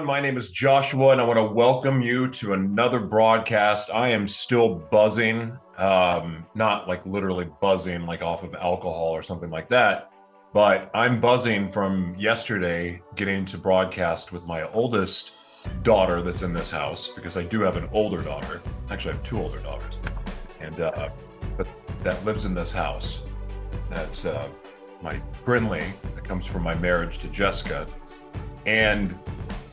My name is Joshua, and I want to welcome you to another broadcast. I am still buzzing, not like literally buzzing like off of alcohol or something like that, but I'm buzzing from yesterday getting to broadcast with my oldest daughter that's in this house, because I do have an older daughter. Actually, I have two older daughters, and but that lives in this house. That's my Brinley, that comes from my marriage to Jessica. And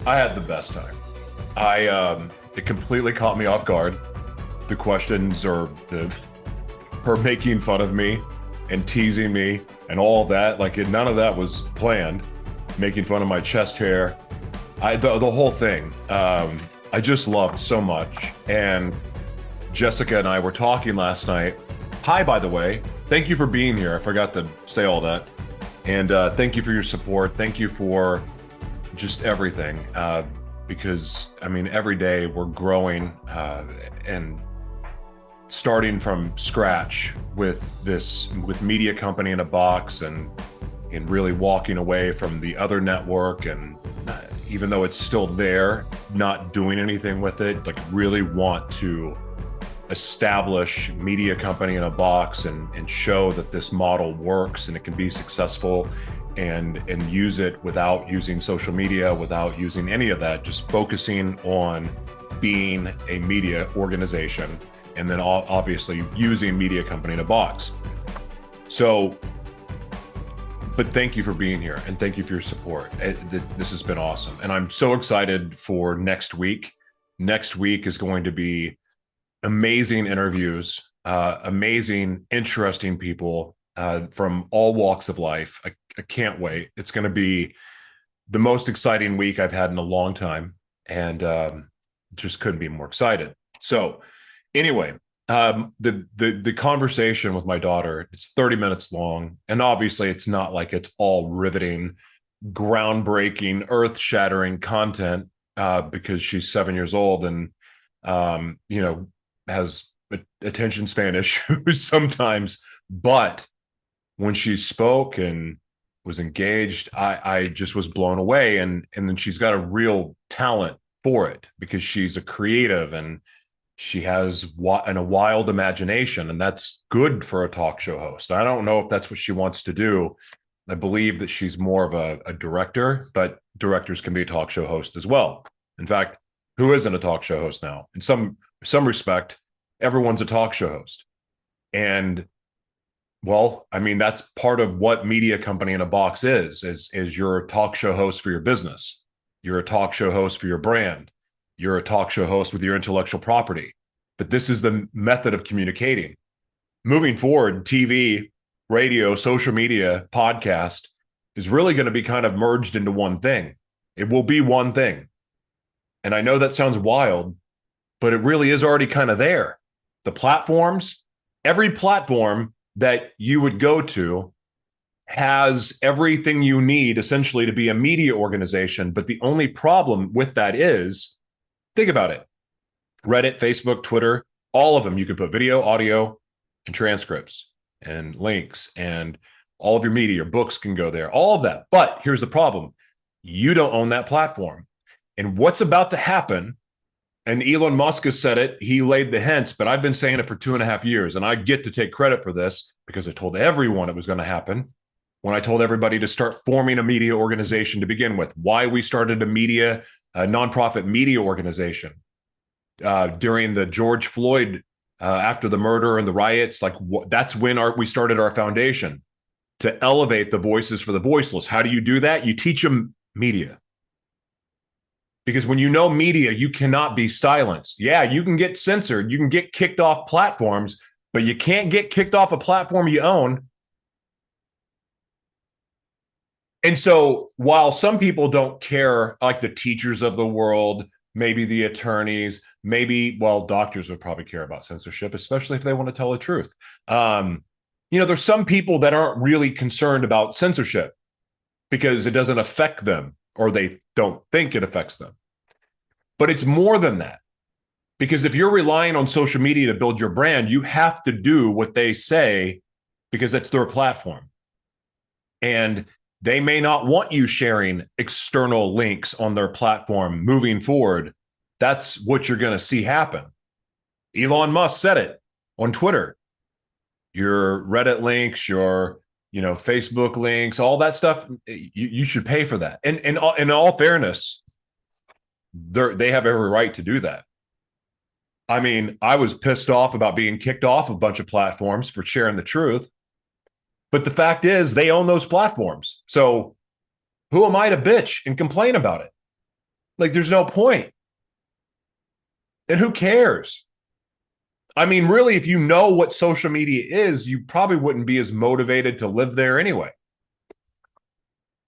I had the best time. It completely caught me off guard. The questions or her making fun of me and teasing me and all that, none of that was planned. Making fun of my chest hair, the whole thing. I just loved so much. And Jessica and I were talking last night. Hi, by the way. Thank you for being here. I forgot to say all that. And thank you for your support. Thank you for just everything, because I mean, every day we're growing and starting from scratch with Media Company in a Box, and really walking away from the other network, and even though it's still there, not doing anything with it, really want to establish Media Company in a Box and show that this model works and it can be successful, and use it without using social media, without using any of that, just focusing on being a media organization, and then obviously using Media Company in a Box. So, but thank you for being here, and thank you for your support. This has been awesome, and I'm so excited for next week. Next week is going to be amazing interviews, amazing, interesting people from all walks of life. I can't wait. It's going to be the most exciting week I've had in a long time, and just couldn't be more excited. So anyway, the conversation with my daughter, it's 30 minutes long, and obviously it's not like it's all riveting, groundbreaking, earth-shattering content, because she's 7 years old and has attention span issues sometimes. But when she spoke and was engaged, I just was blown away. And then she's got a real talent for it, because she's a creative and she has a wild imagination, and that's good for a talk show host. I don't know if that's what she wants to do. I believe that she's more of a director, but directors can be a talk show host as well. In fact, who isn't a talk show host now? In some respect, everyone's a talk show host. And well, I mean, that's part of what Media Company in a Box is you're a talk show host for your business. You're a talk show host for your brand. You're a talk show host with your intellectual property. But this is the method of communicating. Moving forward, TV, radio, social media, podcast is really going to be kind of merged into one thing. It will be one thing. And I know that sounds wild, but it really is already kind of there. The platforms, every platform that you would go to has everything you need essentially to be a media organization. But the only problem with that is, think about it. Reddit, Facebook, Twitter, all of them, you can put video, audio, and transcripts and links, and all of your media, your books can go there, all of that. But here's the problem. You don't own that platform. And what's about to happen, and Elon Musk has said it, he laid the hints, but I've been saying it for 2.5 years, and I get to take credit for this because I told everyone it was going to happen when I told everybody to start forming a media organization to begin with. Why we started a nonprofit media organization during the George Floyd, after the murder and the riots, that's when we started our foundation, to elevate the voices for the voiceless. How do you do that? You teach them media. Because when you know media, you cannot be silenced. Yeah, you can get censored. You can get kicked off platforms, but you can't get kicked off a platform you own. And so while some people don't care, like the teachers of the world, maybe the attorneys, doctors would probably care about censorship, especially if they want to tell the truth. There's some people that aren't really concerned about censorship because it doesn't affect them, or they don't think it affects them. But it's more than that. Because if you're relying on social media to build your brand, you have to do what they say, because that's their platform. And They may not want you sharing external links on their platform moving forward. That's what you're going to see happen. Elon Musk said it on Twitter. Your Reddit links, your Facebook links, all that stuff, you should pay for that. And in all fairness, they have every right to do that. I mean, I was pissed off about being kicked off a bunch of platforms for sharing the truth. But the fact is, they own those platforms. So who am I to bitch and complain about it? Like, there's no point. And who cares? I mean, really, if you know what social media is, you probably wouldn't be as motivated to live there anyway.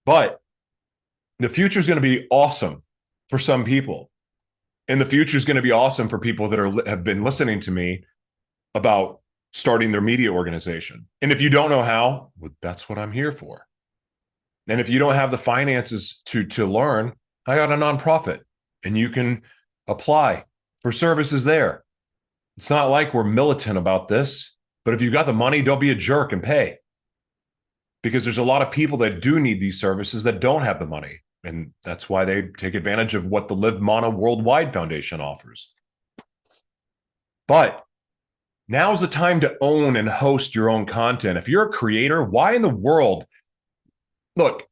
But the future is going to be awesome for some people. And the future is going to be awesome for people that have been listening to me about starting their media organization. And if you don't know how, well, that's what I'm here for. And if you don't have the finances to learn, I got a nonprofit and you can apply for services there. It's not like we're militant about this, but if you got the money, don't be a jerk and pay. Because there's a lot of people that do need these services that don't have the money. And that's why they take advantage of what the Live Mana Worldwide Foundation offers. But now's the time to own and host your own content. If you're a creator, why in the world? Look,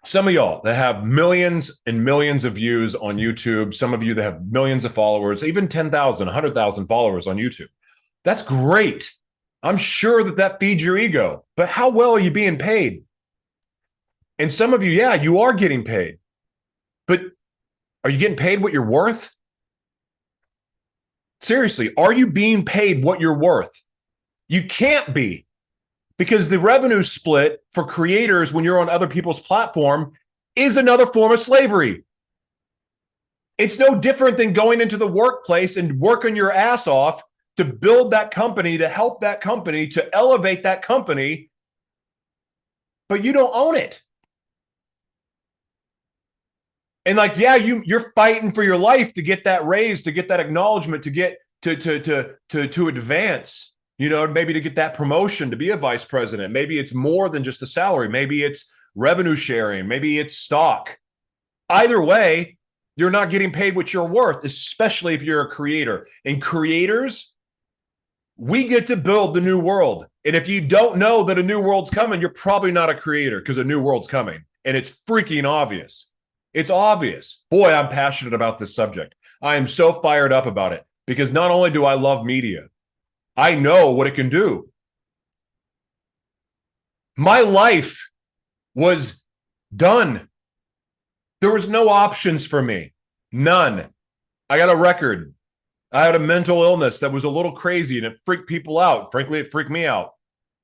some of y'all that have millions and millions of views on YouTube, some of you that have millions of followers, even 10,000, 100,000 followers on YouTube. That's great. I'm sure that feeds your ego. But how well are you being paid? And some of you, yeah, you are getting paid. But are you getting paid what you're worth? Seriously, are you being paid what you're worth? You can't be, because the revenue split for creators when you're on other people's platform is another form of slavery. It's no different than going into the workplace and working your ass off to build that company, to help that company, to elevate that company, but you don't own it. And like, yeah, you're fighting for your life to get that raise, to get that acknowledgement, to get to advance, maybe to get that promotion, to be a vice president. Maybe it's more than just a salary. Maybe it's revenue sharing. Maybe it's stock. Either way, you're not getting paid what you're worth, especially if you're a creator. And creators, we get to build the new world. And if you don't know that a new world's coming, you're probably not a creator, because a new world's coming. And it's freaking obvious. It's obvious. Boy, I'm passionate about this subject. I am so fired up about it, because not only do I love media, I know what it can do. My life was done. There was no options for me. None. I got a record. I had a mental illness that was a little crazy and it freaked people out. Frankly, it freaked me out.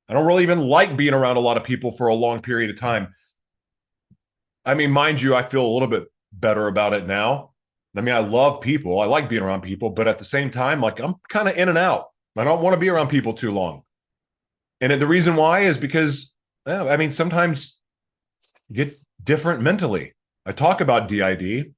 I don't really even like being around a lot of people for a long period of time. I mean, mind you, I feel a little bit better about it now. I mean, I love people. I like being around people, but at the same time, like, I'm kind of in and out. I don't want to be around people too long. And the reason why is because, I mean, sometimes you get different mentally. I talk about DID.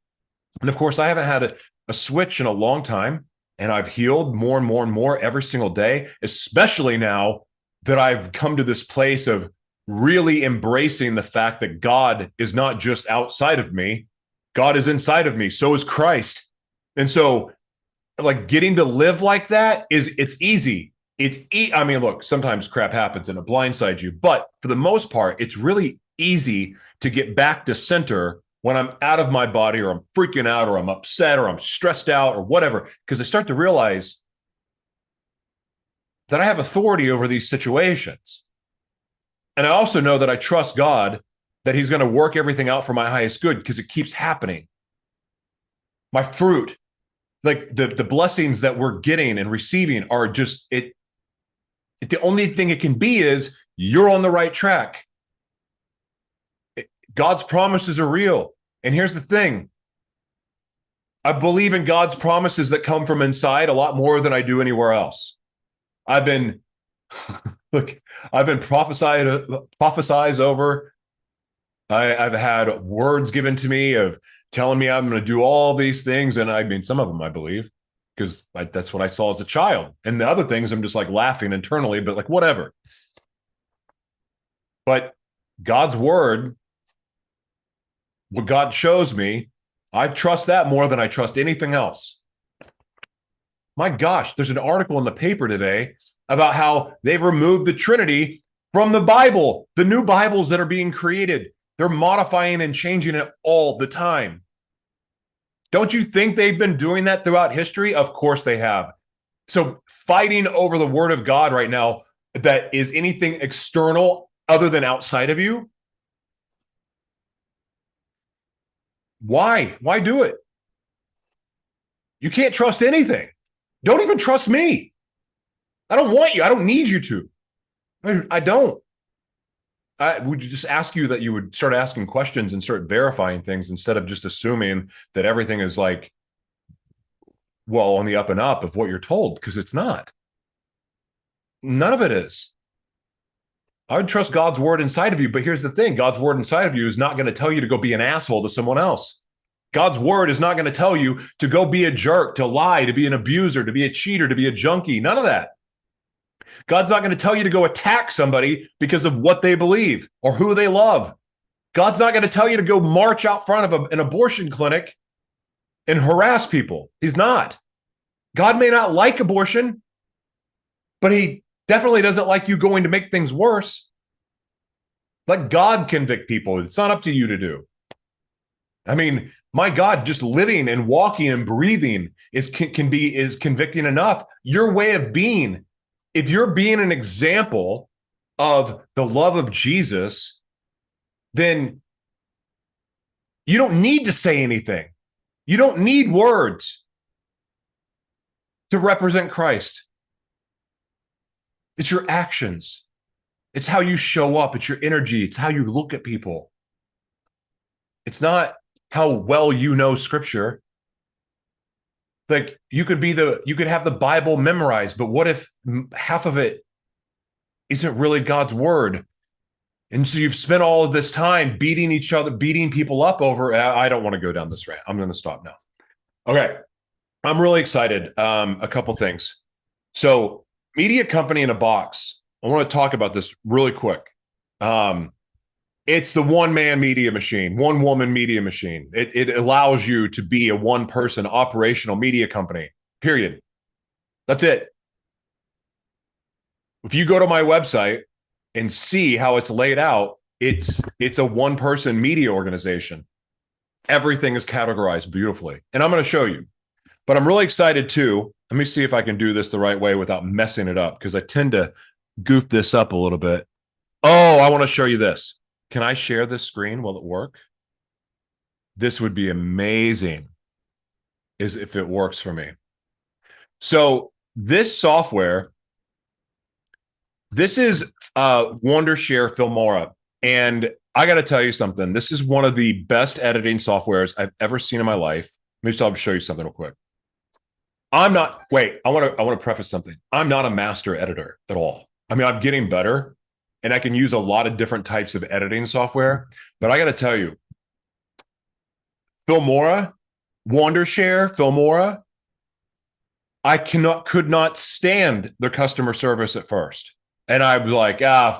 And of course, I haven't had a switch in a long time. And I've healed more and more and more every single day, especially now that I've come to this place of really embracing the fact that God is not just outside of me. God is inside of me. So is Christ. And so, like, getting to live like that it's easy. I mean, look, sometimes crap happens and it blindsides you, but for the most part, it's really easy to get back to center when I'm out of my body, or I'm freaking out, or I'm upset, or I'm stressed out, or whatever, because I start to realize that I have authority over these situations. And I also know that I trust God, that he's going to work everything out for my highest good, because it keeps happening. My fruit, like the blessings that we're getting and receiving, are just the only thing it can be is you're on the right track. God's promises are real. And here's the thing. I believe in God's promises that come from inside a lot more than I do anywhere else. I've been prophesied over. I've had words given to me of telling me I'm going to do all these things. And I mean, some of them I believe, because that's what I saw as a child. And the other things I'm just like laughing internally, but like, whatever. But God's word, what God shows me, I trust that more than I trust anything else. My gosh, there's an article in the paper today about how they've removed the Trinity from the Bible, the new Bibles that are being created. They're modifying and changing it all the time. Don't you think they've been doing that throughout history? Of course they have. So fighting over the word of God right now that is anything external other than outside of you, why? Why do it? You can't trust anything. Don't even trust me. I don't want you. I don't need you to. I don't. I would just ask you that you would start asking questions and start verifying things instead of just assuming that everything is like, well, on the up and up of what you're told, because it's not. None of it is. I would trust God's word inside of you. But here's the thing, God's word inside of you is not going to tell you to go be an asshole to someone else. God's word is not going to tell you to go be a jerk, to lie, to be an abuser, to be a cheater, to be a junkie. None of that. God's not going to tell you to go attack somebody because of what they believe or who they love. God's not going to tell you to go march out front of an abortion clinic and harass people. He's not. God may not like abortion, but he definitely doesn't like you going to make things worse. Let God convict people. It's not up to you to do. I mean, my God, just living and walking and breathing is convicting enough. Your way of being, if you're being an example of the love of Jesus, then you don't need to say anything. You don't need words to represent Christ. It's your actions. It's how you show up. It's your energy. It's how you look at people. It's not how well you know scripture. Like you could have the Bible memorized, but what if half of it isn't really God's word? And so you've spent all of this time beating each other, beating people up over. I don't want to go down this rant. I'm going to stop now. Okay. I'm really excited. A couple things. So, media company in a box. I want to talk about this really quick. It's the one-man media machine, one-woman media machine. It allows you to be a one-person operational media company, period. That's it. If you go to my website and see how it's laid out, it's a one-person media organization. Everything is categorized beautifully. And I'm going to show you. But I'm really excited too. Let me see if I can do this the right way without messing it up, because I tend to goof this up a little bit. Oh, I want to show you this. Can I share this screen? Will it work? This would be amazing if it works for me. So this software, this is Wondershare Filmora. And I got to tell you something. This is one of the best editing softwares I've ever seen in my life. Let me show you something real quick. I want to preface something. I'm not a master editor at all. I mean, I'm getting better and I can use a lot of different types of editing software, but I got to tell you, Filmora, Wondershare, Filmora, I could not stand their customer service at first. And I was like,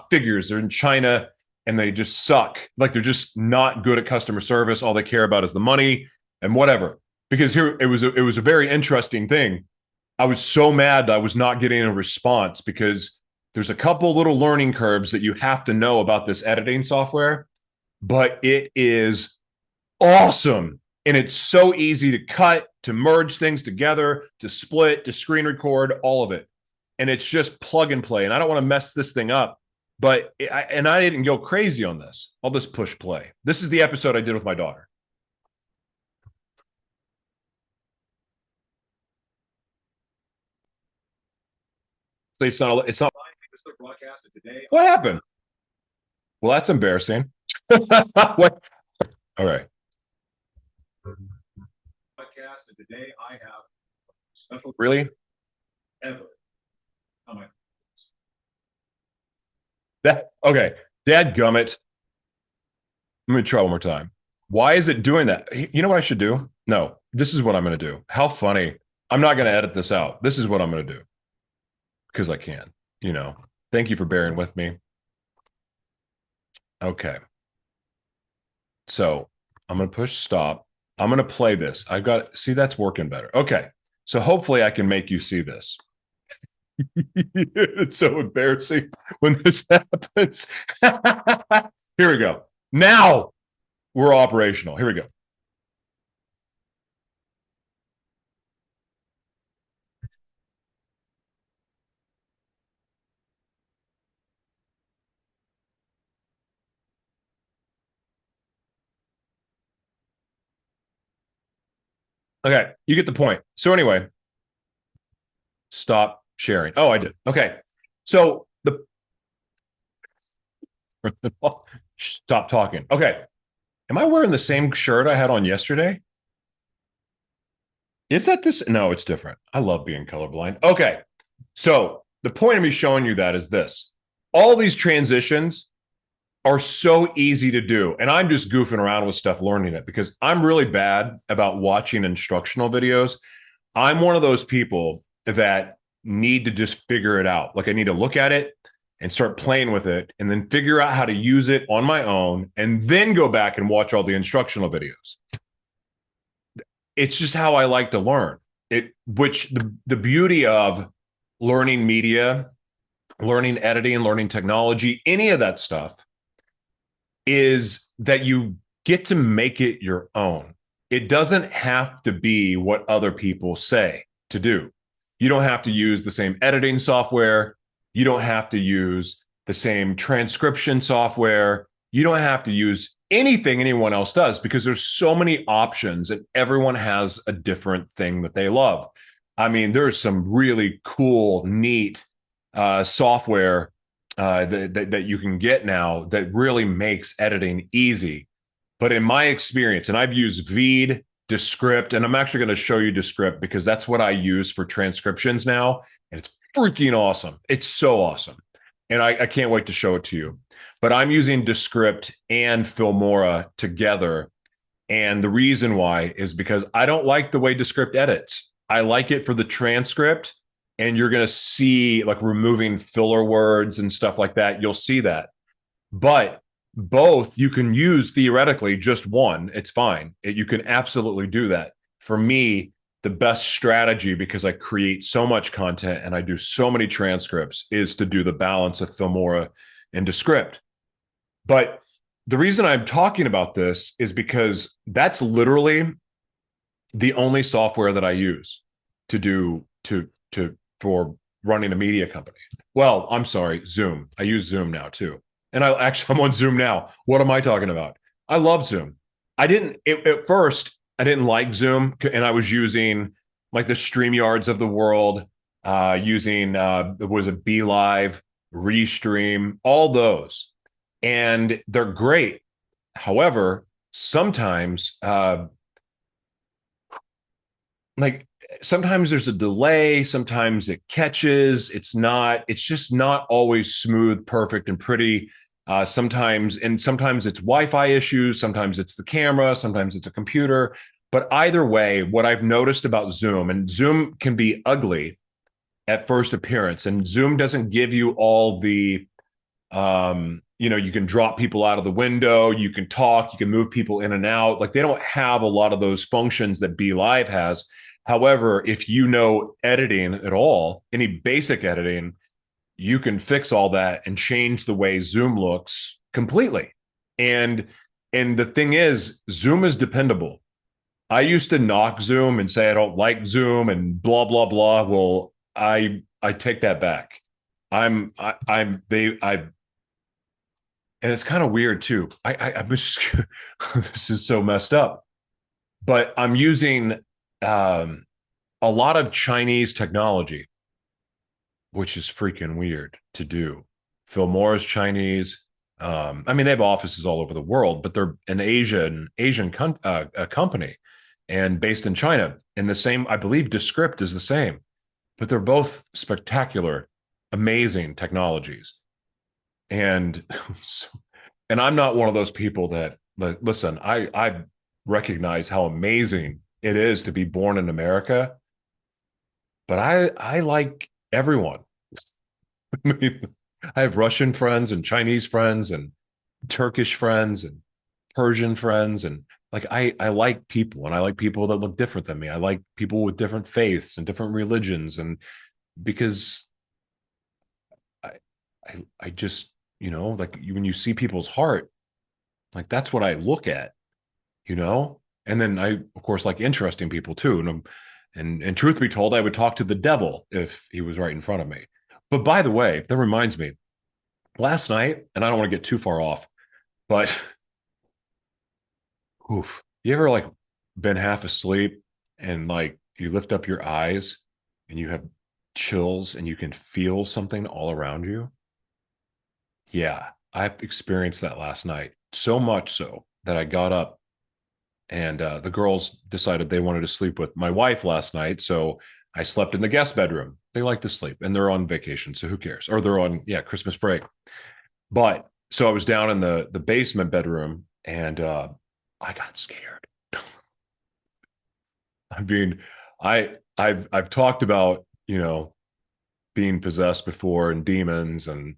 figures, they're in China and they just suck. Like they're just not good at customer service. All they care about is the money and whatever. Because here it was a very interesting thing. I was so mad that I was not getting a response because there's a couple little learning curves that you have to know about this editing software, but it is awesome. And it's so easy to cut, to merge things together, to split, to screen record, all of it. And it's just plug and play. And I don't want to mess this thing up, but I didn't go crazy on this. I'll just push play. This is the episode I did with my daughter. So it's not broadcasted today. What happened? Well, that's embarrassing. What? All right. Podcast and today I have special. Really? Ever. Oh my. That okay. Dad gummit. Let me try one more time. Why is it doing that? You know what I should do? No, this is what I'm going to do. How funny. I'm not going to edit this out. This is what I'm going to do because I can, Thank you for bearing with me. Okay. So I'm going to push stop. I'm going to play this. I've got, see, that's working better. Okay. So hopefully I can make you see this. It's so embarrassing when this happens. Here we go. Now we're operational. Here we go. Okay. You get the point. So, anyway, stop sharing. Oh, I did. Okay. So, the stop talking. Okay. Am I wearing the same shirt I had on yesterday? Is that this? No, it's different. I love being colorblind. Okay. So the point of me showing you that is this. All these transitions are so easy to do. And I'm just goofing around with stuff, learning it because I'm really bad about watching instructional videos. I'm one of those people that need to just figure it out. Like I need to look at it and start playing with it and then figure out how to use it on my own and then go back and watch all the instructional videos. It's just how I like to learn. Which the beauty of learning media, learning editing, learning technology, any of that stuff is that you get to make it your own. It doesn't have to be what other people say to do. You don't have to use the same editing software. You don't have to use the same transcription software. You don't have to use anything anyone else does because there's so many options and everyone has a different thing that they love. I mean, there's some really cool, neat software that you can get now that really makes editing easy. But in my experience, and I've used Veed, Descript, and I'm actually going to show you Descript because that's what I use for transcriptions now. And it's freaking awesome. It's so awesome. And I can't wait to show it to you. But I'm using Descript and Filmora together. And the reason why is because I don't like the way Descript edits. I like it for the transcript and you're going to see like removing filler words and stuff like that. You'll see that. But both you can use theoretically just one. It's fine. You can absolutely do that. For me, the best strategy because I create so much content and I do so many transcripts is to do the balance of Filmora and Descript. But the reason I'm talking about this is because that's literally the only software that I use to do to for running a media company. Well, I'm sorry, Zoom. I use Zoom now too. And I'm on Zoom now. What am I talking about? I love Zoom. I didn't at first I didn't like Zoom and I was using like the StreamYards of the world, using was it Be Live, Restream, all those. And they're great. However, sometimes like sometimes there's a delay, sometimes it catches, it's just not always smooth, perfect, and pretty. Sometimes it's Wi-Fi issues, sometimes it's the camera, sometimes it's a computer. But either way, what I've noticed about Zoom, and Zoom can be ugly at first appearance, and Zoom doesn't give you all the you can drop people out of the window, you can talk, you can move people in and out. Like they don't have a lot of those functions that Be Live has. However, if you know editing at all, any basic editing, you can fix all that and change the way Zoom looks completely. And the thing is, Zoom is dependable. I used to knock Zoom and say I don't like Zoom and blah blah blah. Well, I take that back. I'm they I and it's kind of weird too. I was this is so messed up, but I'm using um, a lot of Chinese technology, which is freaking weird to do. Filmora's Chinese. I mean, they have offices all over the world, but they're an Asian company and based in China. And the same, I believe, Descript is the same, but they're both spectacular, amazing technologies. And and I'm not one of those people that listen, I recognize how amazing it is to be born in America, but I like everyone. I mean, I have Russian friends and Chinese friends and Turkish friends and Persian friends, and like I like people, and I like people that look different than me. I like people with different faiths and different religions, and because I I just, like when you see people's heart, like that's what I look at, you know. And then I, of course, like interesting people too. And truth be told, I would talk to the devil if he was right in front of me. But by the way, that reminds me, last night, and I don't want to get too far off, but oof, you ever like been half asleep and like you lift up your eyes and you have chills and you can feel something all around you? Yeah, I've experienced that last night. So much so that I got up and the girls decided they wanted to sleep with my wife last night. So I slept in the guest bedroom. They like to sleep and they're on vacation. So who cares? Or they're on, yeah, Christmas break. But so I was down in the basement bedroom and I got scared. I mean, I've talked about, being possessed before and demons and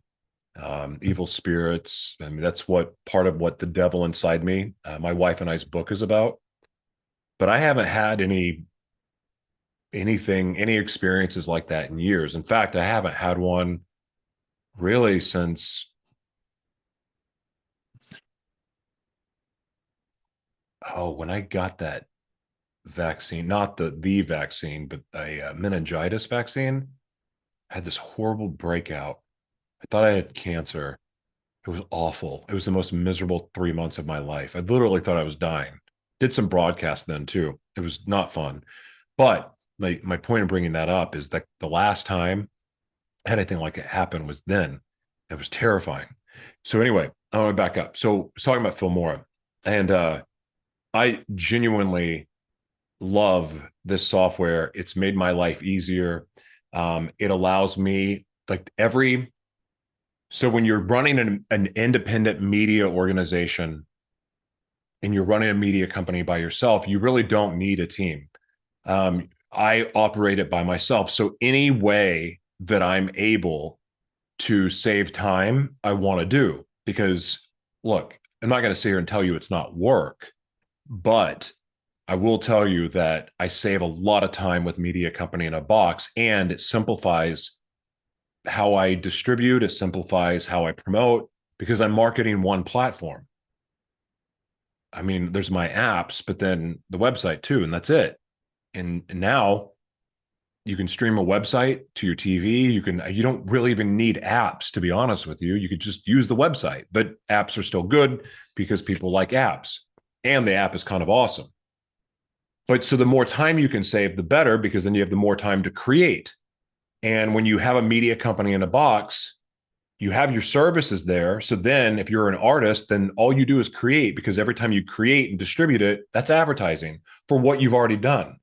evil spirits. I mean, that's what part of what the devil inside me, my wife and I's book is about. But I haven't had any experiences like that in years. In fact, I haven't had one really since, when I got that vaccine, not the vaccine, but a meningitis vaccine. I had this horrible breakout. I thought I had cancer. It was awful. It was the most miserable 3 months of my life. I literally thought I was dying. Did some broadcast then too. It was not fun. But my point in bringing that up is that the last time anything like it happened was then. It was terrifying. So anyway, I want to back up. So I was talking about Filmora, and I genuinely love this software. It's made my life easier. It allows me like every so when you're running an independent media organization and you're running a media company by yourself, you really don't need a team. I operate it by myself. So any way that I'm able to save time, I want to do because look, I'm not going to sit here and tell you it's not work, but I will tell you that I save a lot of time with Media Company in a Box, and it simplifies how I distribute, it simplifies how I promote because I'm marketing one platform. I mean, there's my apps, but then the website too, and that's it. And now you can stream a website to your TV. You don't really even need apps, to be honest with you. You could just use the website, but apps are still good because people like apps. And the app is kind of awesome. But so the more time you can save, the better, because then you have the more time to create. And when you have a media company in a box, you have your services there. So then if you're an artist, then all you do is create, because every time you create and distribute it, that's advertising for what you've already done.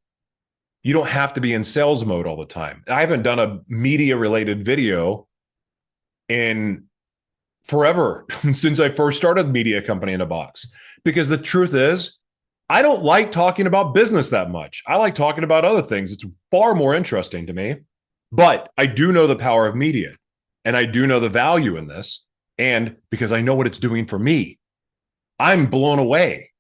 You don't have to be in sales mode all the time. I haven't done a media related video in forever since I first started Media Company in a Box, because the truth is, I don't like talking about business that much. I like talking about other things. It's far more interesting to me. But I do know the power of media, and I do know the value in this. And because I know what it's doing for me, I'm blown away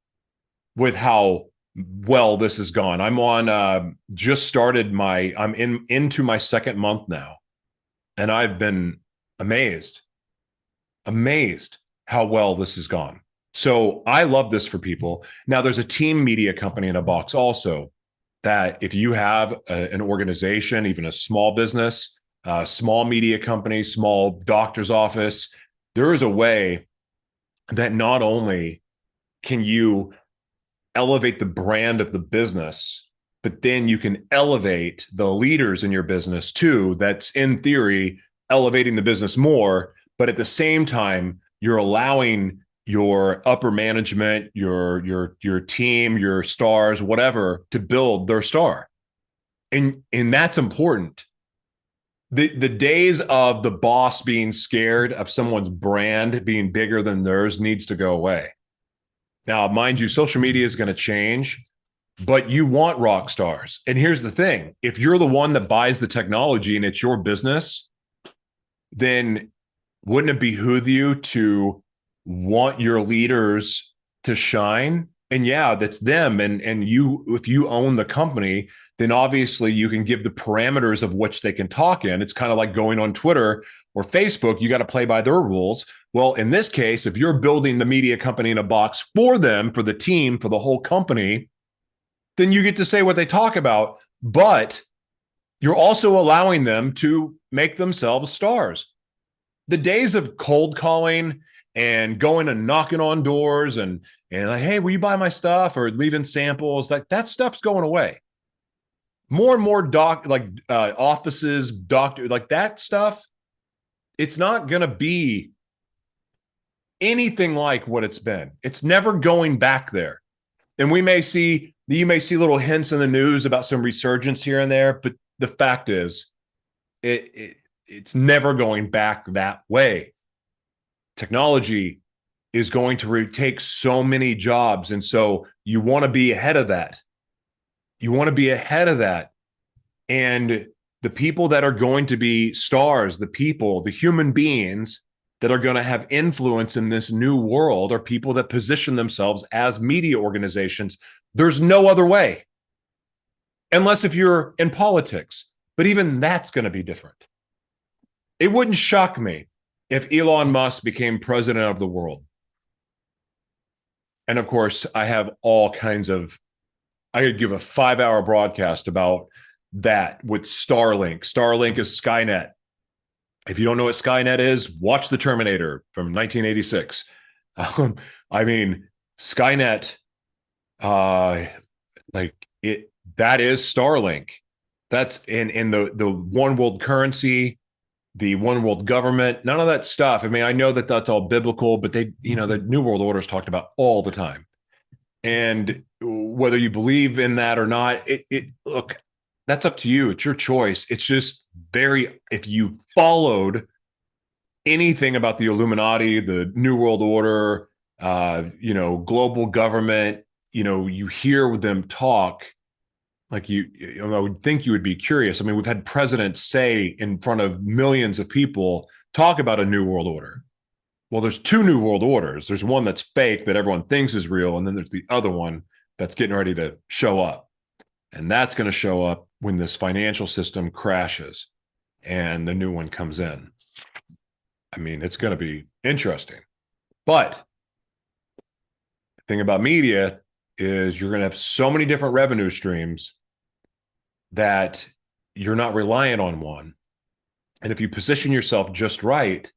with how well this has gone. I'm on just started I'm into my second month now, and I've been amazed how well this has gone. So I love this for people. Now there's a team media company in a box also, that if you have an organization, even a small business, a small media company, small doctor's office, there is a way that not only can you elevate the brand of the business, but then you can elevate the leaders in your business too. That's in theory elevating the business more, but at the same time, you're allowing your upper management, your team, your stars, whatever, to build their star. And that's important. The days of the boss being scared of someone's brand being bigger than theirs needs to go away. Now, mind you, social media is going to change, but you want rock stars. And here's the thing: if you're the one that buys the technology and it's your business, then wouldn't it behoove you to want your leaders to shine. And yeah, that's them. And you, if you own the company, then obviously you can give the parameters of which they can talk in. It's kind of like going on Twitter or Facebook. You got to play by their rules. Well, in this case, if you're building the media company in a box for them, for the team, for the whole company, then you get to say what they talk about. But you're also allowing them to make themselves stars. The days of cold calling and going and knocking on doors and like, hey, will you buy my stuff, or leaving samples, like that stuff's going away. More and more offices, doctor, like that stuff, it's not going to be anything like what it's been. It's never going back there. And you may see little hints in the news about some resurgence here and there, but the fact is, it's never going back that way. Technology is going to retake so many jobs. And so you want to be ahead of that. You want to be ahead of that. And the people that are going to be stars, the human beings that are going to have influence in this new world are people that position themselves as media organizations. There's no other way. Unless if you're in politics. But even that's going to be different. It wouldn't shock me if Elon Musk became president of the world. And of course, I could give a 5-hour broadcast about that with Starlink. Starlink is Skynet. If you don't know what Skynet is, watch The Terminator from 1986. I mean, Skynet, that is Starlink. That's in the one world currency, the one world government, none of that stuff. I mean, I know that that's all biblical, but the New World Order is talked about all the time. And whether you believe in that or not, look, that's up to you. It's your choice. It's just if you followed anything about the Illuminati, the New World Order, global government, you hear them talk, like I would think you would be curious. I mean, we've had presidents say in front of millions of people, talk about a new world order. Well, there's two new world orders. There's one that's fake that everyone thinks is real. And then there's the other one that's getting ready to show up. And that's going to show up when this financial system crashes and the new one comes in. I mean, it's going to be interesting. But the thing about media is you're going to have so many different revenue streams that you're not reliant on one. And if you position yourself just right,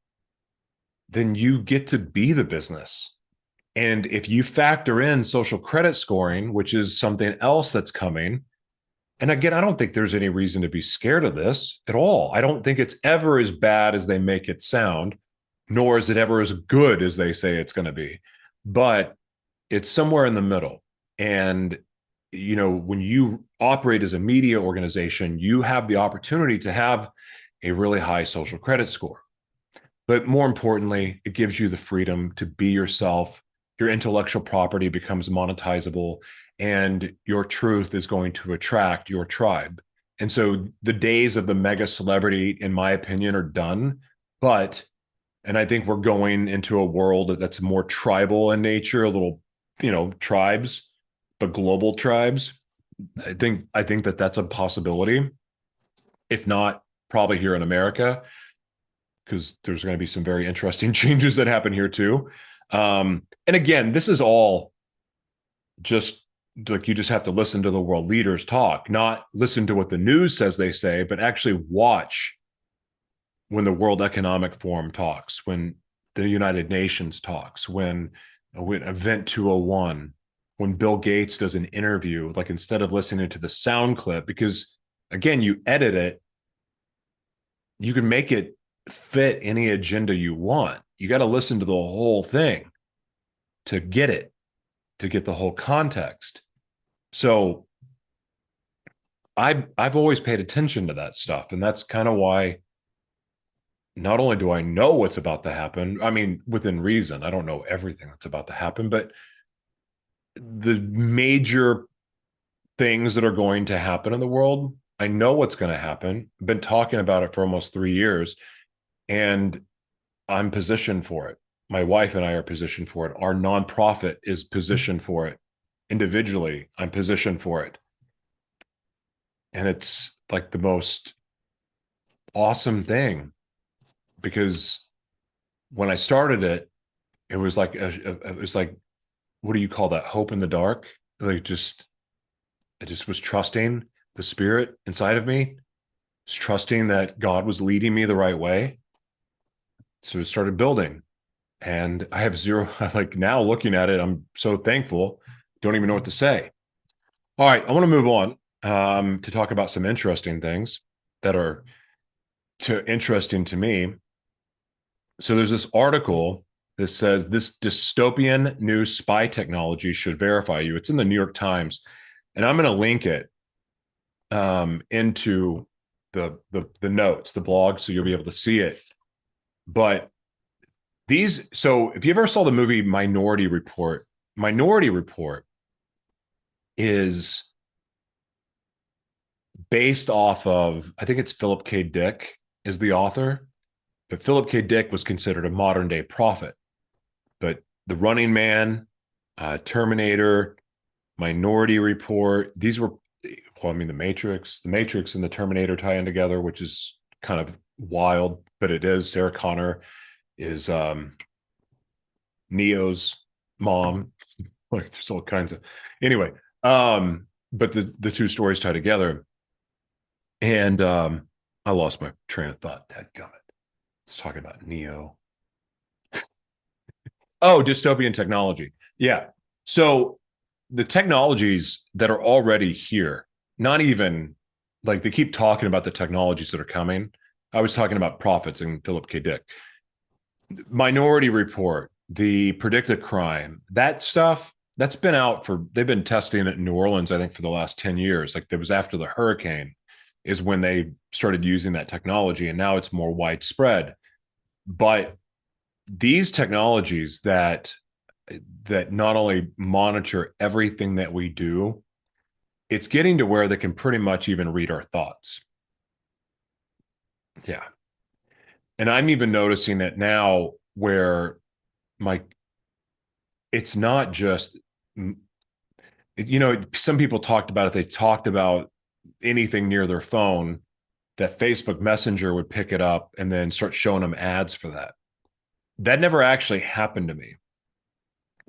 then you get to be the business. And if you factor in social credit scoring, which is something else that's coming, and again, I don't think there's any reason to be scared of this at all. I don't think it's ever as bad as they make it sound, nor is it ever as good as they say it's going to be. But it's somewhere in the middle. And when you operate as a media organization, you have the opportunity to have a really high social credit score. But more importantly, it gives you the freedom to be yourself. Your intellectual property becomes monetizable, and your truth is going to attract your tribe. And so the days of the mega celebrity, in my opinion, are done. And I think we're going into a world that's more tribal in nature, a little, tribes, but global tribes. I think that that's a possibility. If not, probably here in America, because there's going to be some very interesting changes that happen here too. And again, this is all just like, you just have to listen to the world leaders talk, not listen to what the news says they say, but actually watch when the World Economic Forum talks, when the United Nations talks, when Event 201, when Bill Gates does an interview, like instead of listening to the sound clip, because again, you edit it, you can make it fit any agenda you want. You got to listen to the whole thing to get the whole context. So I've always paid attention to that stuff. And that's kind of why not only do I know what's about to happen, I mean, within reason, I don't know everything that's about to happen, but the major things that are going to happen in the world, I know what's going to happen. I've been talking about it for almost 3 years, and I'm positioned for it. My wife and I are positioned for it. Our nonprofit is positioned for it. Individually, I'm positioned for it. And it's like the most awesome thing because when I started it, it was like it was like, what do you call that? Hope in the dark. Like just I just was trusting the spirit inside of me, just trusting that God was leading me the right way. So it started building. And I have zero, like now looking at it, I'm so thankful. Don't even know what to say. All right, I want to move on to talk about some interesting things that are interesting to me. So there's this article that says this dystopian new spy technology should verify you. It's in the New York Times, and I'm going to link it into the notes, the blog, so you'll be able to see it. But so if you ever saw the movie Minority Report is based off of, I think it's Philip K. Dick is the author, but Philip K. Dick was considered a modern day prophet. But The Running Man, Terminator, Minority Report, these were, well, I mean, the Matrix and the Terminator tie in together, which is kind of wild, but it is. Sarah Connor is Neo's mom. Like there's all kinds of, anyway. But the two stories tie together, and I lost my train of thought. Dadgummit. It's talking about Neo. Oh, dystopian technology. Yeah. So the technologies that are already here, not even like they keep talking about the technologies that are coming. I was talking about prophets and Philip K. Dick. Minority Report, the predicted crime, that stuff that's been out for, they've been testing it in New Orleans, I think, for the last 10 years. Like it was after the hurricane is when they started using that technology, and now it's more widespread. But these technologies that not only monitor everything that we do, it's getting to where they can pretty much even read our thoughts. Yeah. And I'm even noticing it now where my it's not just some people talked about if they talked about anything near their phone that Facebook Messenger would pick it up and then start showing them ads for that. That never actually happened to me.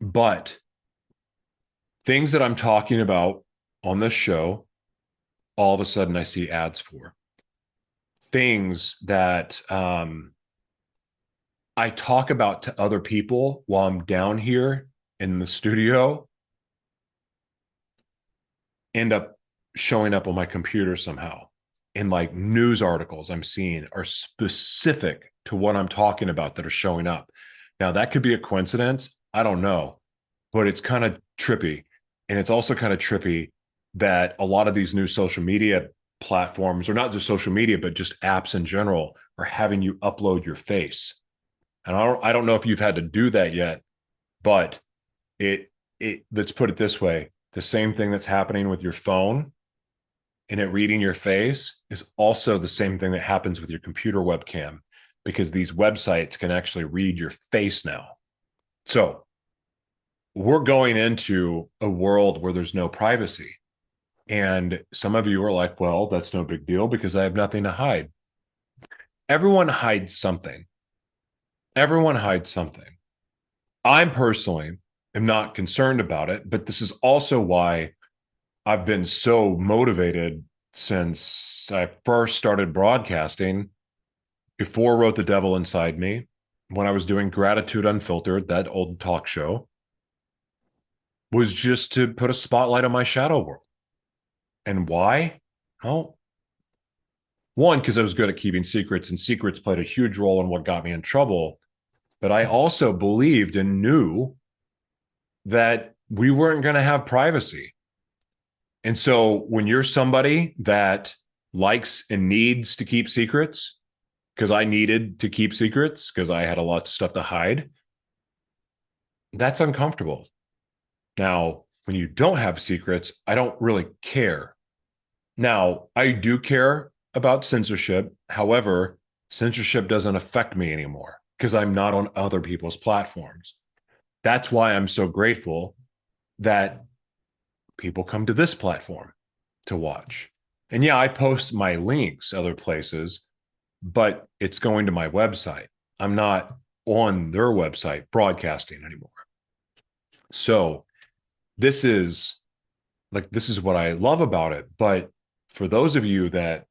But things that I'm talking about on this show, all of a sudden I see ads for things that I talk about to other people while I'm down here in the studio, end up showing up on my computer somehow. And like news articles I'm seeing are specific to what I'm talking about that are showing up. Now, that could be a coincidence. I don't know, but it's kind of trippy. And it's also kind of trippy that a lot of these new social media platforms, or not just social media, but just apps in general, are having you upload your face. And I don't know if you've had to do that yet, but it let's put it this way: the same thing that's happening with your phone and it reading your face is also the same thing that happens with your computer webcam, because these websites can actually read your face now. So we're going into a world where there's no privacy. And some of you are like, well, that's no big deal because I have nothing to hide. Everyone hides something. Everyone hides something. I personally am not concerned about it, but this is also why I've been so motivated since I first started broadcasting, before I Wrote the Devil Inside Me, when I was doing Gratitude Unfiltered, that old talk show, was just to put a spotlight on my shadow world. And why? Well, one, because I was good at keeping secrets, and secrets played a huge role in what got me in trouble. But I also believed and knew that we weren't going to have privacy. And so when you're somebody that likes and needs to keep secrets, because I needed to keep secrets because I had a lot of stuff to hide, that's uncomfortable. Now, when you don't have secrets, I don't really care. Now, I do care about censorship. However, censorship doesn't affect me anymore. because I'm not on other people's platforms. That's why I'm so grateful that people come to this platform to watch. And yeah, I post my links other places, but it's going to my website. I'm not on their website broadcasting anymore. So this is what I love about it. But for those of you that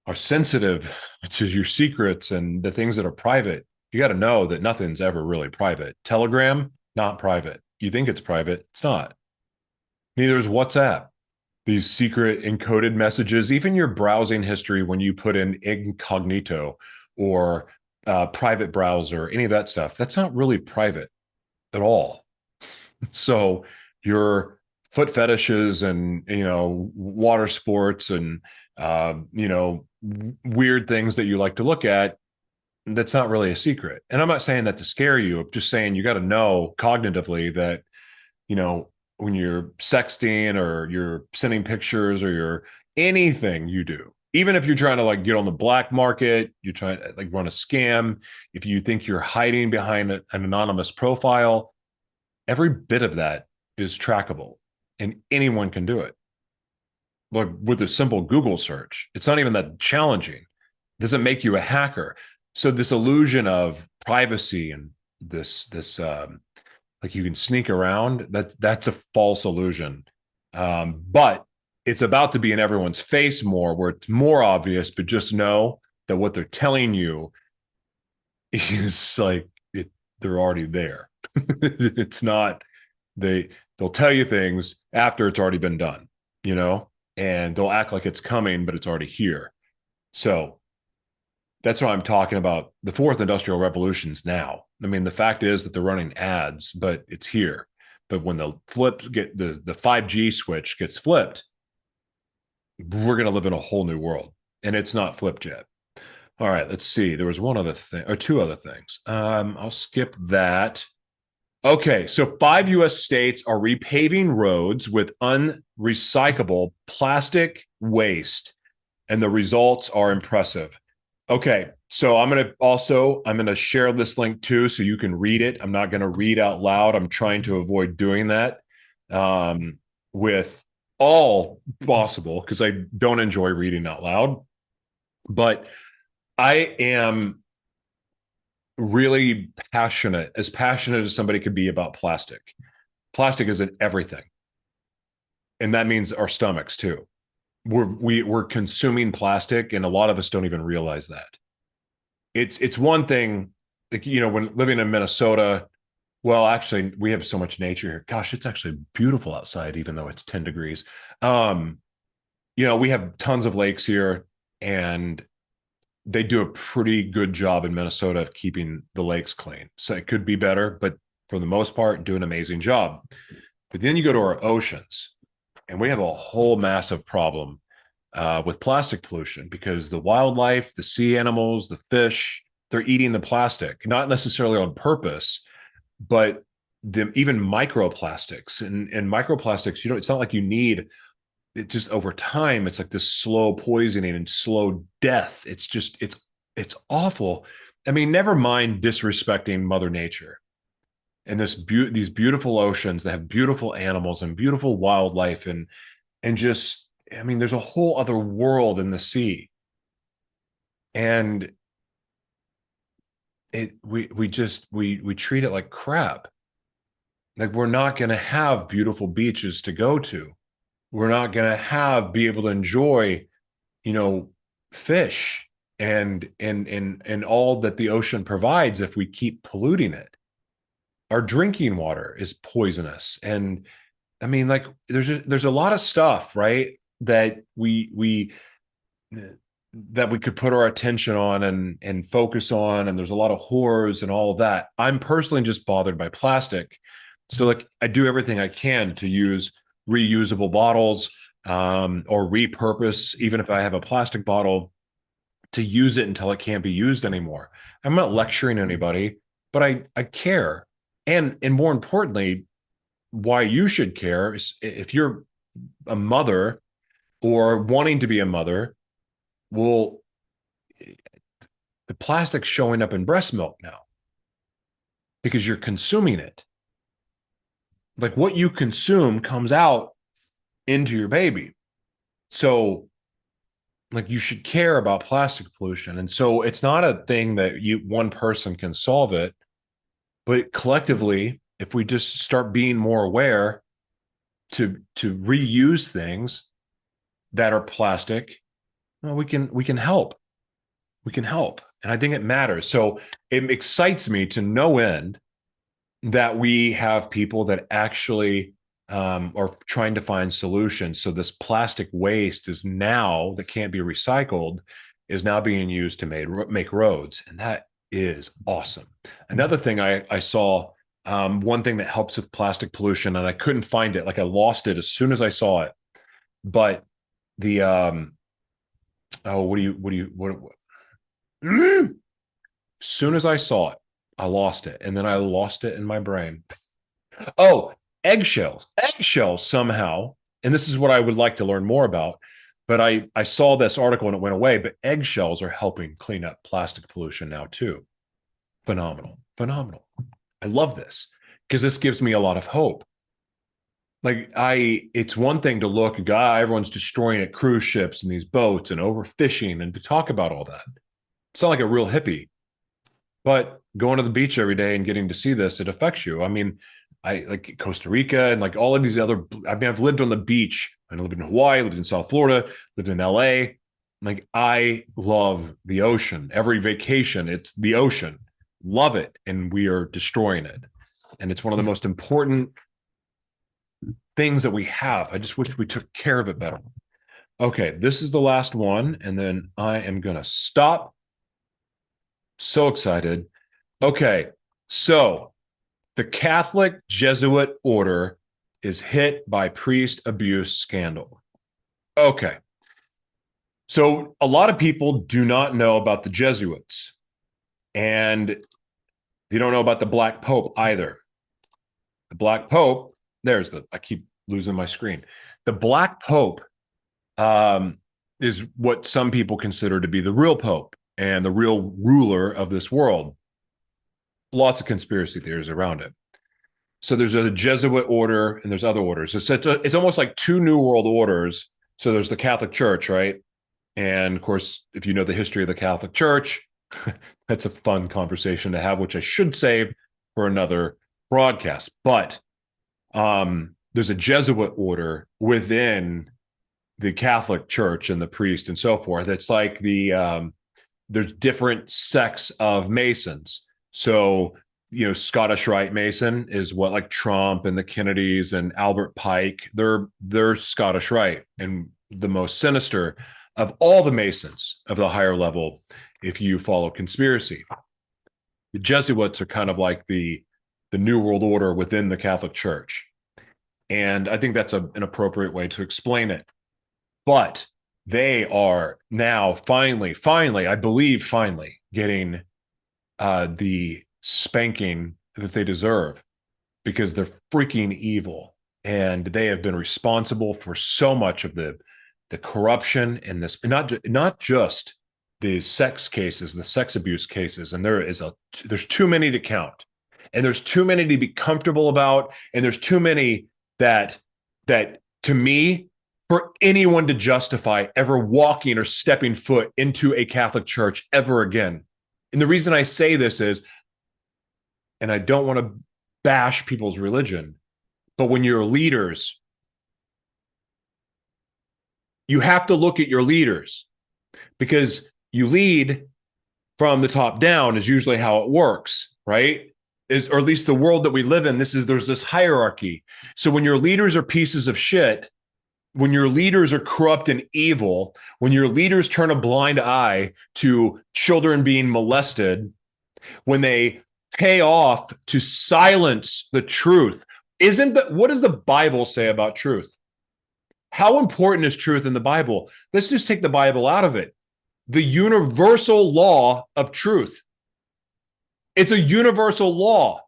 are sensitive to your secrets and the things that are private, you got to know that nothing's ever really private. Telegram, not private. You think it's private, it's not. Neither is WhatsApp. These secret encoded messages, even your browsing history when you put in incognito or private browser, any of that stuff, that's not really private at all. So your foot fetishes and water sports and weird things that you like to look at, that's not really a secret. And I'm not saying that to scare you. I'm just saying you got to know cognitively that you know when you're sexting or you're sending pictures or you're anything you do, even if you're trying to like get on the black market, you're trying to like run a scam, if you think you're hiding behind an anonymous profile, every bit of that is trackable and anyone can do it. Like with a simple Google search, it's not even that challenging. It doesn't make you a hacker. So this illusion of privacy and this like you can sneak around, that's a false illusion. But it's about to be in everyone's face more, where it's more obvious. But just know that what they're telling you is like they're already there. It's not they'll tell you things after it's already been done, and they'll act like it's coming, but it's already here. So that's what I'm talking about. The fourth industrial revolution's now. I mean, the fact is that they're running ads, but it's here. But when the 5G switch gets flipped, we're going to live in a whole new world, and it's not flipped yet. All right, let's see. There was one other thing or two other things. I'll skip that. Okay, so 5 U.S. states are repaving roads with unrecyclable plastic waste, and the results are impressive. Okay, so I'm gonna share this link too, so you can read it. I'm not gonna read out loud. I'm trying to avoid doing that with all possible because I don't enjoy reading out loud. But I am really passionate as somebody could be about plastic. Plastic is in everything, and that means our stomachs too. We're consuming plastic, and a lot of us don't even realize that. It's one thing, like, when living in Minnesota. Well, actually, we have so much nature here. Gosh, it's actually beautiful outside, even though it's 10 degrees. Um, we have tons of lakes here, and they do a pretty good job in Minnesota of keeping the lakes clean. So it could be better, but for the most part, do an amazing job. But then you go to our oceans, and we have a whole massive problem with plastic pollution because the wildlife, the sea animals, the fish, they're eating the plastic, not necessarily on purpose, but even microplastics and microplastics, it's not like you need it. Just over time, it's like this slow poisoning and slow death. It's awful. I mean, never mind disrespecting Mother Nature and these beautiful oceans that have beautiful animals and beautiful wildlife and just, I mean, there's a whole other world in the sea. And we treat it like crap. Like we're not going to have beautiful beaches to go to. We're not going to be able to enjoy, you know, fish and all that the ocean provides if we keep polluting it. Our drinking water is poisonous. And I mean, like there's a lot of stuff, right? That we could put our attention on and focus on, and there's a lot of horrors and all of that. I'm personally just bothered by plastic, so like I do everything I can to use reusable bottles, or repurpose, even if I have a plastic bottle, to use it until it can't be used anymore. I'm not lecturing anybody, but I care. And more importantly, why you should care is if you're a mother or wanting to be a mother. Well, The plastic's showing up in breast milk now because you're consuming it. Like what you consume comes out into your baby. So like you should care about plastic pollution. And so it's not a thing that one person can solve it, but collectively, if we just start being more aware to reuse things that are plastic, well, we can help. We can help. And I think it matters. So it excites me to no end that we have people that actually are trying to find solutions. So this plastic waste is now that can't be recycled is now being used to make roads, and that is awesome. Another thing I saw, one thing that helps with plastic pollution, and I couldn't find it, like I lost it as soon as I saw it. But the oh, what? As soon as I saw it, I lost it, and then I lost it in my brain. Oh, eggshells. Eggshells somehow, and this is what I would like to learn more about, but I saw this article and it went away, but eggshells are helping clean up plastic pollution now too. Phenomenal. Phenomenal. I love this because this gives me a lot of hope. Like it's one thing to look, guy, everyone's destroying at cruise ships and these boats and overfishing and to talk about all that. Sound like a real hippie. But going to the beach every day and getting to see this, it affects you. I mean, I like Costa Rica and like all of these other. I mean, I've lived on the beach. I lived in Hawaii, lived in South Florida, lived in LA. Like I love the ocean. Every vacation, it's the ocean. Love it, and we are destroying it. And it's one of the most important things that we have. I just wish we took care of it better. Okay, this is the last one, and then I am gonna stop. So excited. Okay, so the Catholic Jesuit order is hit by priest abuse scandal. Okay. So a lot of people do not know about the Jesuits, and they don't know about the Black Pope either. The Black Pope, I keep losing my screen. The Black Pope is what some people consider to be the real Pope and the real ruler of this world. Lots of conspiracy theories around it. So there's a Jesuit order and there's other orders. It's almost like two New World orders. So there's the Catholic Church, right? And of course, if you know the history of the Catholic Church, that's a fun conversation to have, which I should save for another broadcast. But there's a Jesuit order within the Catholic Church and the priest and so forth. It's like there's different sects of Masons. So, Scottish Rite Mason is what, like Trump and the Kennedys and Albert Pike, they're Scottish Rite, and the most sinister of all the Masons of the higher level, if you follow conspiracy. The Jesuits are kind of like the New World Order within the Catholic Church. And I think that's an appropriate way to explain it. But they are now finally, I believe finally getting the spanking that they deserve, because they're freaking evil. And they have been responsible for so much of the corruption in this, not just the sex cases, the sex abuse cases. And there's too many to count. And there's too many to be comfortable about. And there's too many that to me, for anyone to justify ever walking or stepping foot into a Catholic church ever again. And the reason I say this is, and I don't want to bash people's religion, but when you're leaders, you have to look at your leaders, because you lead from the top down is usually how it works, right? Or at least the world that we live in, there's this hierarchy. So when your leaders are pieces of shit, when your leaders are corrupt and evil, when your leaders turn a blind eye to children being molested, when they pay off to silence the truth, what does the Bible say about truth? How important is truth in the Bible? Let's just take the Bible out of it. The universal law of truth. It's a universal law.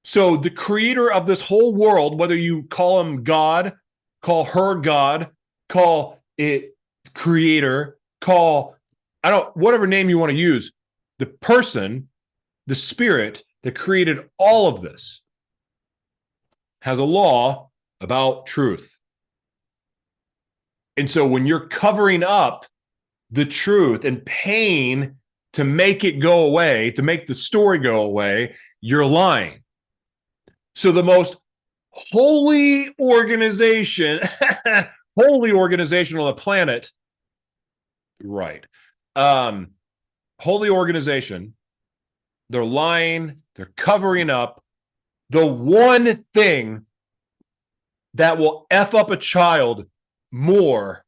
So the creator of this whole world, whether you call him God, call her God, call it creator, call whatever name you want to use, the person, the spirit that created all of this has a law about truth. And so when you're covering up the truth and paying to make it go away, to make the story go away, you're lying. So the most holy organization, holy organization on the planet, right? Holy organization, they're lying, they're covering up the one thing that will F up a child more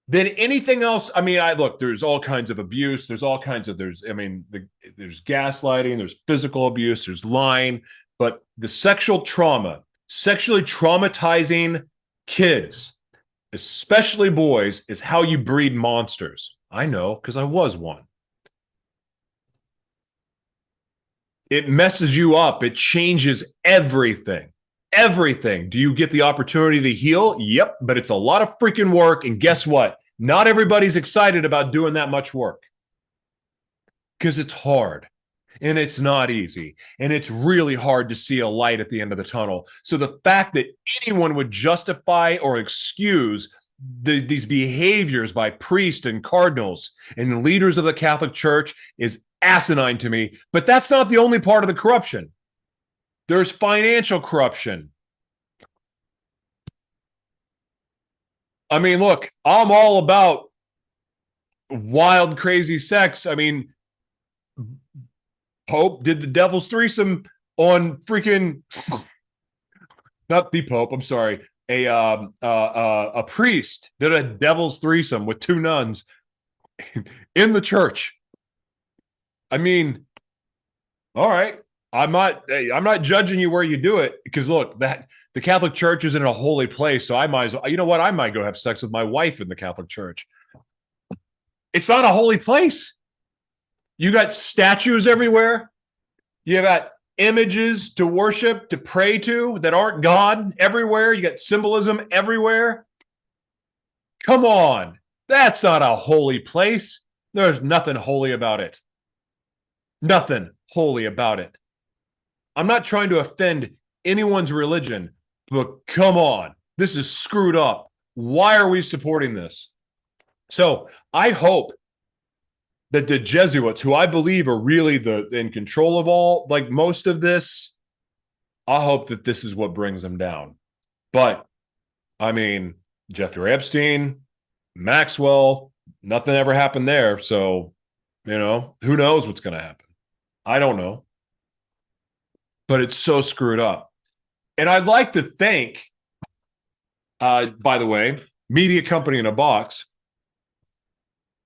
than anything else. I mean, look, there's all kinds of abuse. There's gaslighting, there's physical abuse, there's lying, but the sexual trauma, sexually traumatizing kids, especially boys, is how you breed monsters. I know, because I was one. It messes you up. It changes everything. Everything. Do you get the opportunity to heal? Yep, but it's a lot of freaking work. And guess what? Not everybody's excited about doing that much work because it's hard and it's not easy. And it's really hard to see a light at the end of the tunnel. So the fact that anyone would justify or excuse these behaviors by priests and cardinals and leaders of the Catholic Church is asinine to me. But that's not the only part of the corruption. There's financial corruption. I mean, look, I'm all about wild, crazy sex. I mean, Pope did the devil's threesome on freaking, not the Pope, I'm sorry, a priest did a devil's threesome with two nuns in the church. I mean, all right. I'm not judging you where you do it, because look, that the Catholic Church isn't a holy place, so I might as well, you know what? I might go have sex with my wife in the Catholic Church. It's not a holy place. You got statues everywhere. You got images to worship, to pray to that aren't God everywhere. You got symbolism everywhere. Come on. That's not a holy place. There's nothing holy about it. Nothing holy about it. I'm not trying to offend anyone's religion, but come on. This is screwed up. Why are we supporting this? So I hope that the Jesuits, who I believe are really in control of all, like most of this, I hope that this is what brings them down. But I mean, Jeffrey Epstein, Maxwell, nothing ever happened there. So, who knows what's going to happen? I don't know. But it's so screwed up. And I'd like to thank, by the way, Media Company in a Box,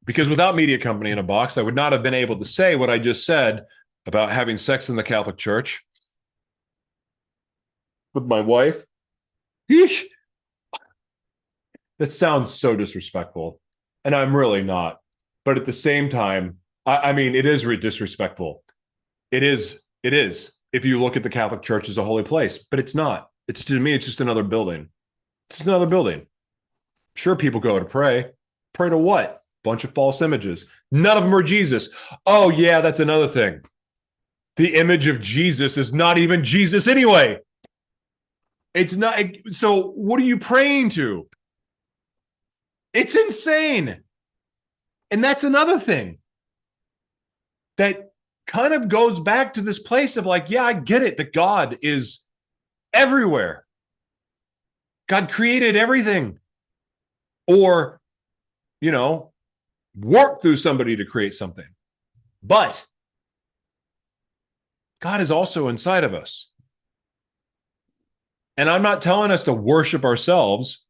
because without Media Company in a Box, I would not have been able to say what I just said about having sex in the Catholic Church with my wife. Eesh. That sounds so disrespectful, and I'm really not. But at the same time, I mean, it is disrespectful. It is. If you look at the Catholic Church as a holy place, but it's not. It's, to me, it's just another building. It's just another building. Sure, people go to pray. Pray to what? Bunch of false images. None of them are Jesus. Oh, yeah, that's another thing. The image of Jesus is not even Jesus anyway. It's not. So what are you praying to? It's insane. And that's another thing that kind of goes back to this place of like, yeah, I get it, that God is everywhere. God created everything. Or, work through somebody to create something. But God is also inside of us. And I'm not telling us to worship ourselves,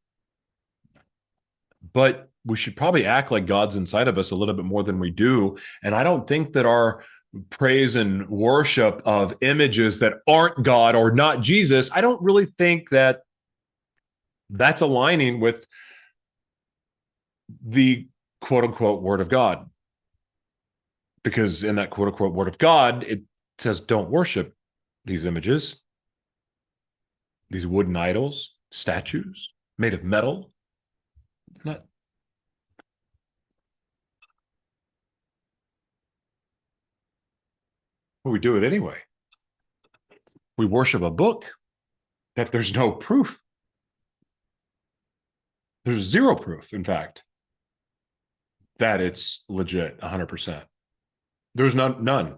but we should probably act like God's inside of us a little bit more than we do. And I don't think that our praise and worship of images that aren't God or not Jesus, I don't really think that that's aligning with the quote unquote word of God. Because in that quote unquote word of God, it says don't worship these images, these wooden idols, statues made of metal. Not. But we do it anyway. We worship a book that there's no proof. There's zero proof, in fact, that it's legit 100%. There's none.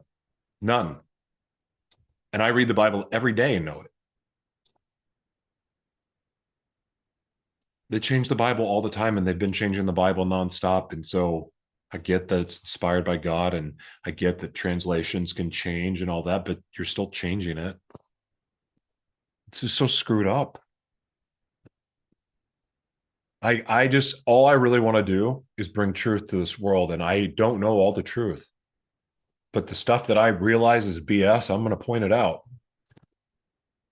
And I read the Bible every day and know it. They change the Bible all the time, and they've been changing the Bible nonstop. And so I get that it's inspired by God, and I get that translations can change and all that, but you're still changing it. It's just so screwed up. I just, all I really want to do is bring truth to this world, and I don't know all the truth. But the stuff that I realize is BS, I'm going to point it out.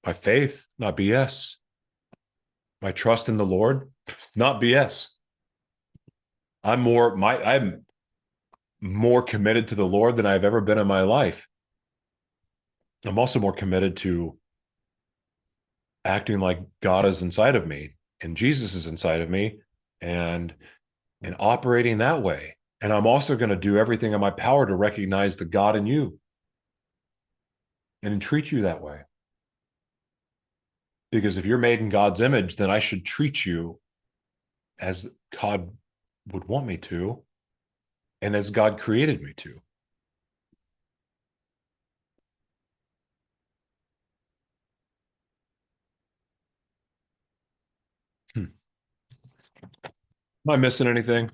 My faith, not BS. My trust in the Lord, not BS. I'm more committed to the Lord than I've ever been in my life. I'm also more committed to acting like God is inside of me and Jesus is inside of me, and operating that way. And I'm also going to do everything in my power to recognize the God in you and treat you that way. Because if you're made in God's image, then I should treat you as God would want me to, and as God created me to. Am I missing anything?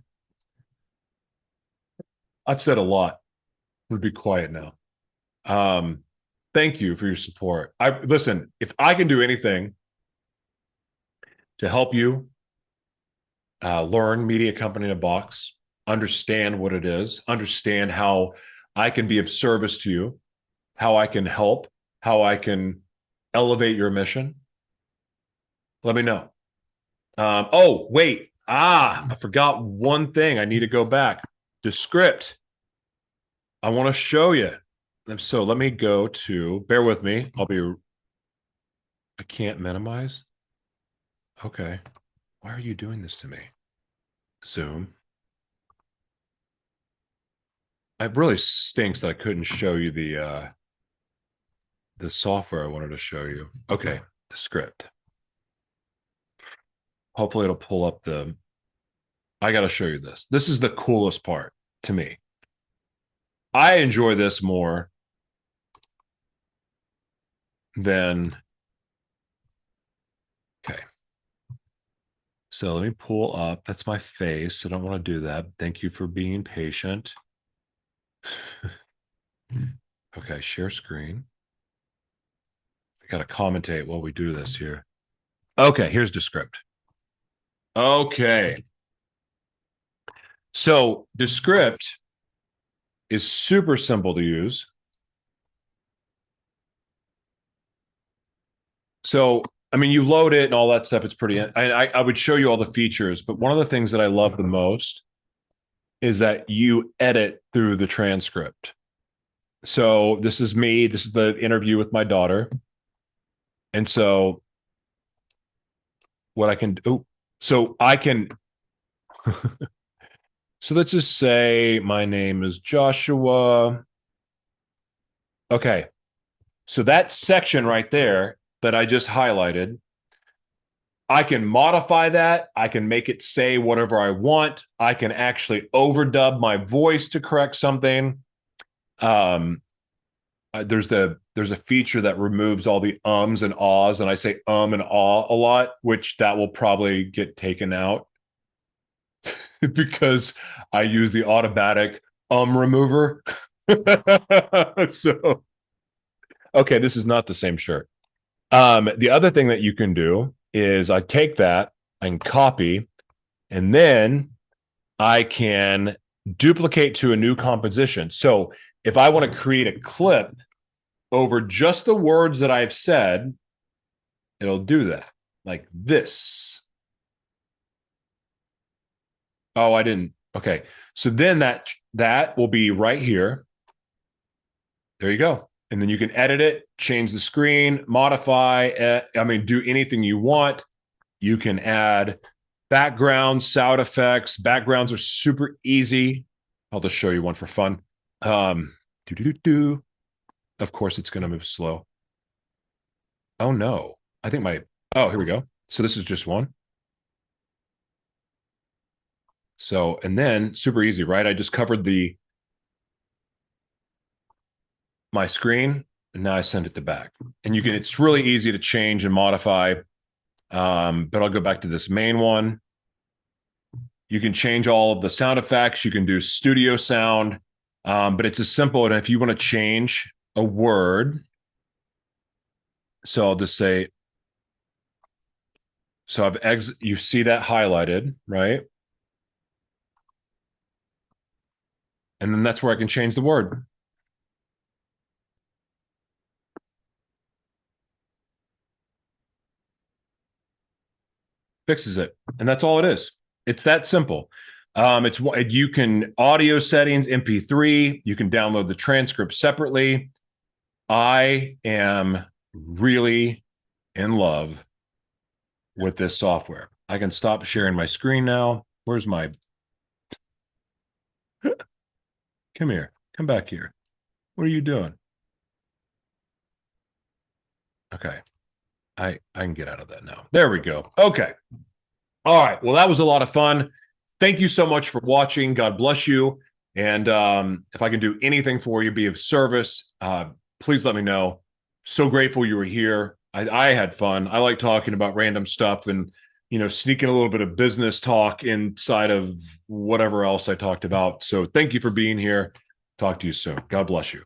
I've said a lot. I'm going to be quiet now. Thank you for your support. Listen, if I can do anything to help you learn Media Company in a Box, understand what it is, understand how I can be of service to you, how I can help, how I can elevate your mission, let me know. Oh, wait. I forgot one thing. I need to go back. Descript. I want to show you. So let me go to, bear with me. I can't minimize. Okay. Why are you doing this to me? Zoom. It really stinks that I couldn't show you the software I wanted to show you. Okay, the script. Hopefully it'll pull up I got to show you this. This is the coolest part to me. I enjoy this more than, okay. So let me pull up. That's my face. I don't want to do that. Thank you for being patient. Okay, share screen. I got to commentate while we do this here. Okay, here's the script. Okay. So the script is super simple to use. So, I mean, you load it and all that stuff. It's pretty, I would show you all the features, but one of the things that I love the most is that you edit through the transcript. So this is me. This is the interview with my daughter. And so what I can do, so I can, so let's just say my name is Joshua. Okay. So that section right there that I just highlighted, I can modify that. I can make it say whatever I want. I can actually overdub my voice to correct something. There's a feature that removes all the ums and ahs, and I say and ah a lot, which that will probably get taken out because I use the automatic remover. So, okay, this is not the same shirt. The other thing that you can do is I take that, I can copy, and then I can duplicate to a new composition. So if I want to create a clip over just the words that I've said, it'll do that like this. Oh, I didn't. Okay. So then that will be right here. There you go. And then you can edit it, change the screen, modify, do anything you want. You can add backgrounds, sound effects. Backgrounds are super easy. I'll just show you one for fun. Do. Of course, it's going to move slow. Oh, no. I think oh, here we go. So this is just one. So, and then super easy, right? I just covered my screen and now I send it to back. And it's really easy to change and modify. But I'll go back to this main one. You can change all of the sound effects. You can do studio sound, but it's as simple. And if you want to change a word, so I'll just say, so you see that highlighted, right? And then that's where I can change the word. Fixes it. And that's all it is. It's that simple. You can audio settings, MP3, you can download the transcript separately. I am really in love with this software. I can stop sharing my screen now. Where's my come here, come back here. What are you doing? Okay. I can get out of that now. There we go. Okay. All right. Well, that was a lot of fun. Thank you so much for watching. God bless you. And if I can do anything for you, be of service, please let me know. So grateful you were here. I had fun. I like talking about random stuff and, sneaking a little bit of business talk inside of whatever else I talked about. So thank you for being here. Talk to you soon. God bless you.